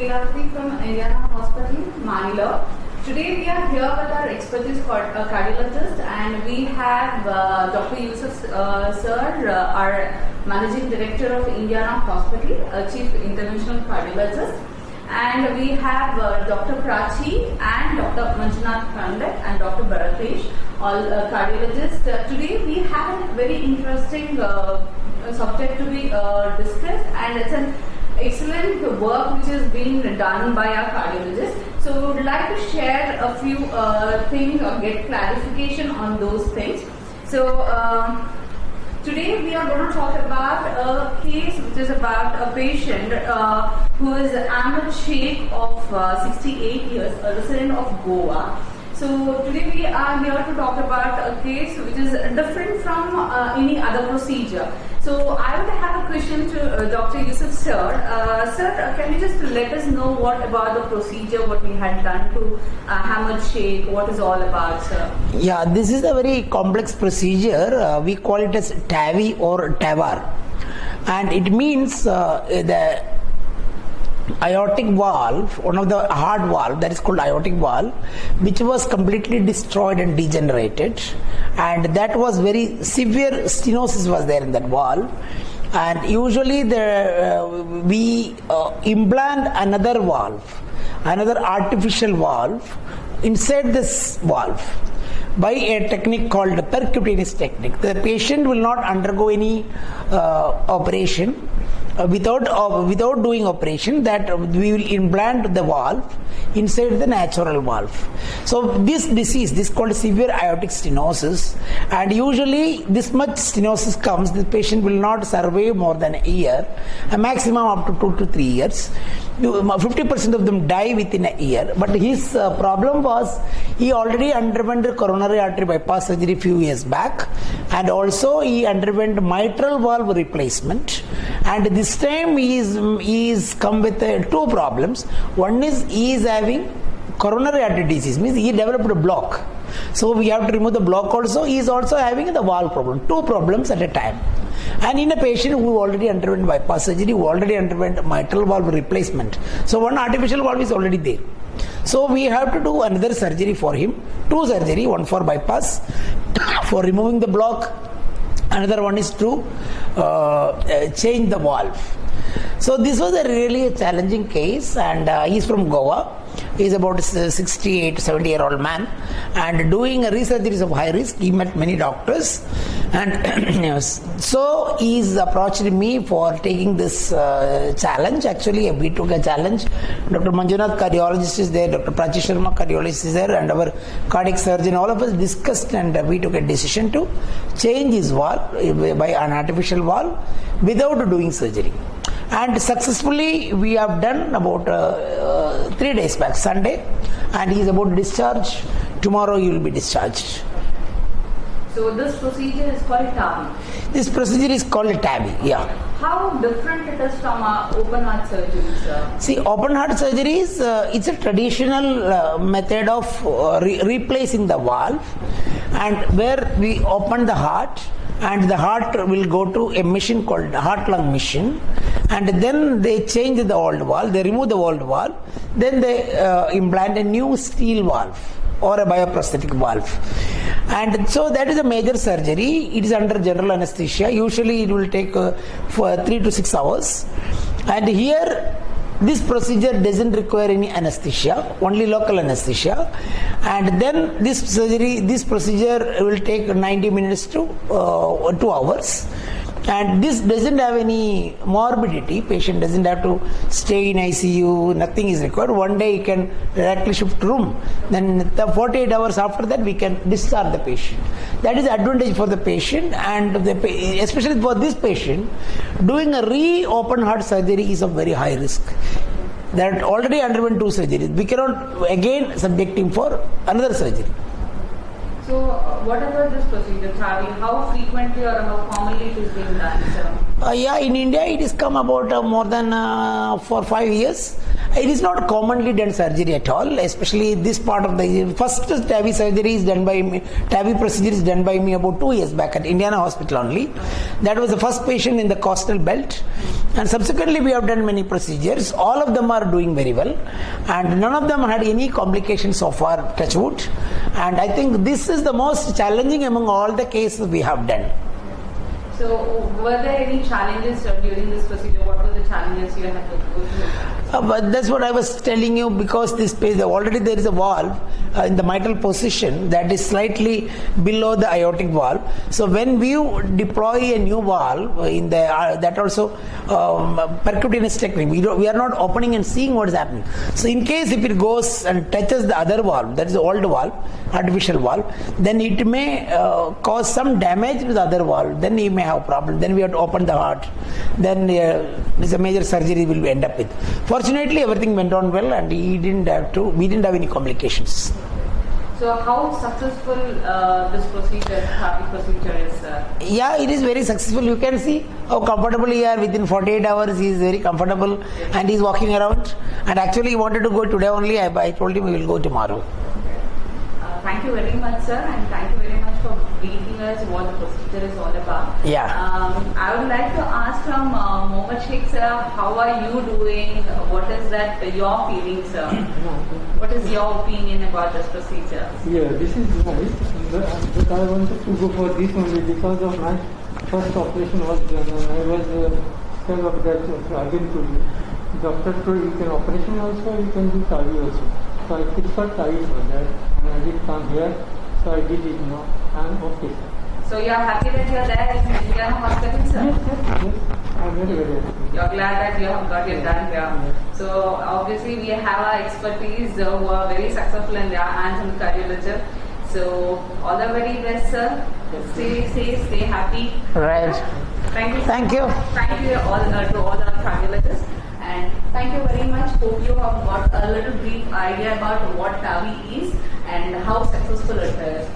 Keelatri from Indiana Hospital, Mangalore. Today we are here with our expertise cardiologist, and we have Dr. Yusuf sir, our Managing Director of Indiana Hospital, Chief Interventional Cardiologist. And we have Dr. Prachi and Dr. Manjunath Pandit and Dr. Bharatesh, all cardiologists. Today we have a very interesting subject to be discussed, and it's an excellent work which is being done by our cardiologists. So we would like to share a few things or get clarification on those things. So today we are going to talk about a case which is about a patient who is Ahmed Sheikh of 68 years, a resident of Goa. So today we are here to talk about a case which is different from any other procedure. So I would have a question to Dr. Yusuf sir. Sir, can you just let us know what about the procedure, what we had done to Ahmed Sheikh, what is all about, sir? Yeah, this is a very complex procedure. We call it as TAVI or TAVR. And it means the aortic valve, one of the heart valve that is called aortic valve, which was completely destroyed and degenerated, and that was very severe stenosis was there in that valve, and usually we implant another valve, another artificial valve inside this valve by a technique called percutaneous technique. The patient will not undergo any operation. Without doing operation, that we will implant the valve inside the natural valve. So this disease, this is called severe aortic stenosis, and usually this much stenosis comes, the patient will not survive more than a year, a maximum up to 2 to 3 years. 50% of them die within a year, but his problem was he already underwent coronary artery bypass surgery few years back, and also he underwent mitral valve replacement, and this time he is come with two problems. One is he is having coronary artery disease, means he developed a block, so we have to remove the block also. He is also having the valve problem, two problems at a time. And in a patient who already underwent bypass surgery, who already underwent mitral valve replacement, so one artificial valve is already there. So we have to do another surgery for him, two surgery, one for bypass for removing the block, another one is to change the valve. So this was a really challenging case, and he is from Goa. He is about 68, 70-year-old man, and doing a resurgeries of high risk. He met many doctors, and so he is approached me for taking this challenge. Actually, we took a challenge. Dr. Manjunath, cardiologist, is there. Dr. Prachi Sharma, cardiologist, is there, and our cardiac surgeon. All of us discussed, and we took a decision to change his valve by an artificial valve without doing surgery. And successfully we have done about 3 days back, Sunday, and he is about to discharge. Tomorrow he will be discharged. So this procedure is called TAVI. This procedure is called TAVI, yeah. How different it is from open heart surgery, sir? See, open heart surgery is it's a traditional method of replacing the valve, and where we open the heart, and the heart will go to a machine called heart-lung machine, and then they change the old valve, they remove the old valve, then they implant a new steel valve or a bioprosthetic valve. And so that is a major surgery. It is under general anesthesia. Usually it will take for 3 to 6 hours. And here this procedure doesn't require any anesthesia, only local anesthesia. And then this procedure will take 90 minutes to 2 hours. And this doesn't have any morbidity. Patient doesn't have to stay in ICU. Nothing is required. One day he can directly shift room. Then 48 hours after that we can discharge the patient. That is advantage for the patient, and especially for this patient, doing a re-open heart surgery is of very high risk. That already underwent 2 surgeries. We cannot again subject him for another surgery. So, what about this procedure, TAVI? How frequently or how commonly it is being done, sir? Yeah, in India it has come about more than for 5 years, It is not commonly done surgery at all, especially this part of the first TAVI surgery is done by me. TAVI procedure is done by me about 2 years back at Indiana Hospital only. That was the first patient in the costal belt, and subsequently we have done many procedures. All of them are doing very well, and none of them had any complications so far, touch wood. And I think this is the most challenging among all the cases we have done. So, were there any challenges during this procedure? What were the challenges you had to go through? But that's what I was telling you, because this already there is a valve in the mitral position that is slightly below the aortic valve. So when we deploy a new valve in the that also percutaneous technique, we are not opening and seeing what is happening. So in case if it goes and touches the other valve, that is the old valve, artificial valve, then it may cause some damage to the other valve. Then he may have problem. Then we have to open the heart. Then it's a major surgery we will end up with. Fortunately, everything went on well, and we didn't have any complications. So how successful this procedure, TAVI procedure is? Yeah, it is very successful. You can see how comfortable he is. Within 48 hours, he is very comfortable, and he is walking around. And actually, he wanted to go today only. I told him we will go tomorrow. Thank you very much, sir, and thank you very much for briefing us what the procedure is all about. Yeah. I would like to ask from Mohammed Sheikh, sir, how are you doing? What is that your feelings, sir? What is your opinion about this procedure? Yeah, this is nice, but I wanted to go for this only because of my first operation was done, and I was scared of that again to do. Doctor told you can operation also, you can do TAVI also. So I prefer TAVI for that, and I did come here, so I did it now. I'm okay, sir. So you are happy that you are there in Indiana Hospital, sir? Yes, I'm very happy. You are glad that you have got it done here. So obviously we have our expertise who are very successful in their hands in cardiology. So all the very best, sir. Stay safe, stay happy. Right. Thank you. Thank you. Thank you all to all our cardiologists. And thank you very much. Hope you have got a little brief idea about what TAVI is and how successful it is.